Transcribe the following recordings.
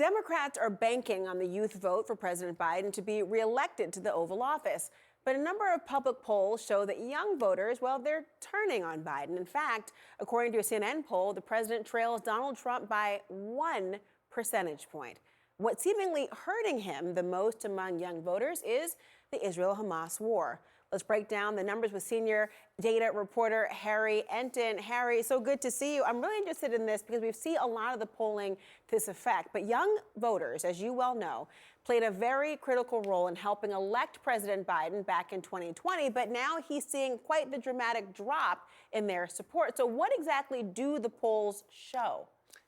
Democrats are banking on the youth vote for President Biden to be reelected to the Oval Office. But a number of public polls show that young voters, well, they're turning on Biden. In fact, according to a CNN poll, the president trails Donald Trump by 1 percentage point. What's seemingly hurting him the most among young voters is the Israel-Hamas war. Let's break down the numbers with senior data reporter Harry Enten. Harry, so good to see you. I'm really interested in this because we see a lot of the polling to this effect. But young voters, as you well know, played a very critical role in helping elect President Biden back in 2020. But now he's seeing quite the dramatic drop in their support. So what exactly do the polls show?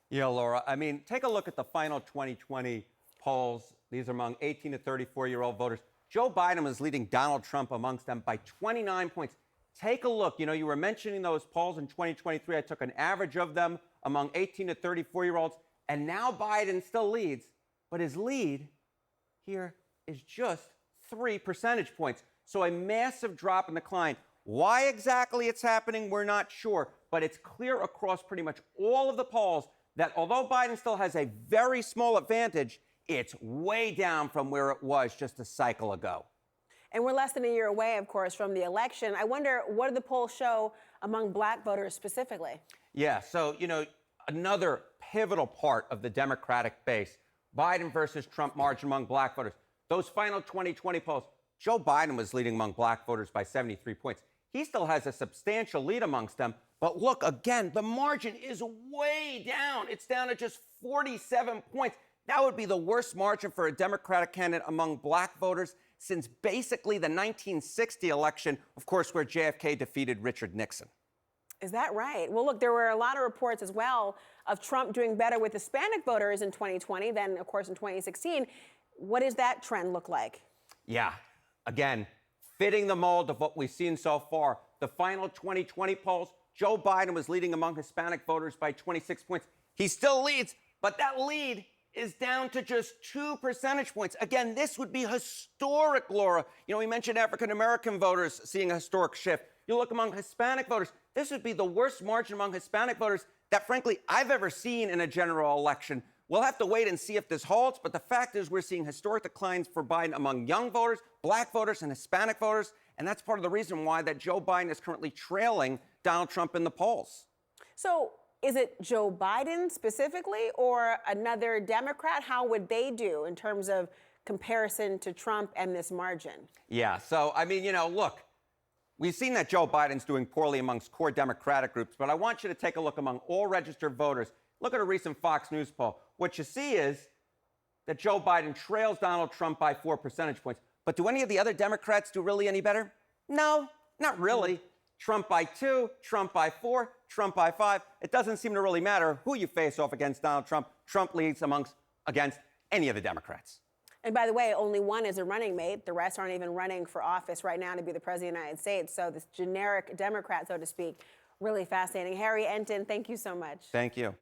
Yeah, Laura, I mean, take a look at the final 2020 polls. These are among 18 to 34-year-old voters. Joe Biden was leading Donald Trump amongst them by 29 points. Take a look. You know, you were mentioning those polls in 2023. I took an average of them among 18 to 34-year-olds, and now Biden still leads, but his lead here is just 3 percentage points. So a massive drop in decline. Why exactly it's happening, we're not sure, but it's clear across pretty much all of the polls that although Biden still has a very small advantage, it's way down from where it was just a cycle ago. And we're less than a year away, of course, from the election. I wonder, what do the polls show among black voters specifically? Yeah, so, you know, another pivotal part of the Democratic base, Biden versus Trump margin among black voters. Those final 2020 polls, Joe Biden was leading among black voters by 73 points. He still has a substantial lead amongst them. But look, again, the margin is way down. It's down to just 47 points. That would be the worst margin for a Democratic candidate among black voters since basically the 1960 election, of course, where JFK defeated Richard Nixon. Is that right? Well, look, there were a lot of reports as well of Trump doing better with Hispanic voters in 2020 than, of course, in 2016. What does that trend look like? Yeah, again, fitting the mold of what we've seen so far. The final 2020 polls, Joe Biden was leading among Hispanic voters by 26 points. He still leads, but that lead is down to just 2 percentage points. Again, this would be historic, Laura. You know, we mentioned African-American voters seeing a historic shift. You look among Hispanic voters, this would be the worst margin among Hispanic voters that, frankly, I've ever seen in a general election. We'll have to wait and see if this holds, but the fact is we're seeing historic declines for Biden among young voters, black voters, and Hispanic voters, and that's part of the reason why that Joe Biden is currently trailing Donald Trump in the polls. So is it Joe Biden specifically or another Democrat? How would they do in terms of comparison to Trump and this margin? Yeah, so, I mean, you know, look, we've seen that Joe Biden's doing poorly amongst core Democratic groups, but I want you to take a look among all registered voters. Look at a recent Fox News poll. What you see is that Joe Biden trails Donald Trump by 4 percentage points. But do any of the other Democrats do really any better? No, not really. Trump by 2, Trump by 4, Trump by 5. It doesn't seem to really matter who you face off against Donald Trump. Trump leads against any of the Democrats. And by the way, only one is a running mate. The rest aren't even running for office right now to be the president of the United States. So this generic Democrat, so to speak, really fascinating. Harry Enten, thank you so much. Thank you.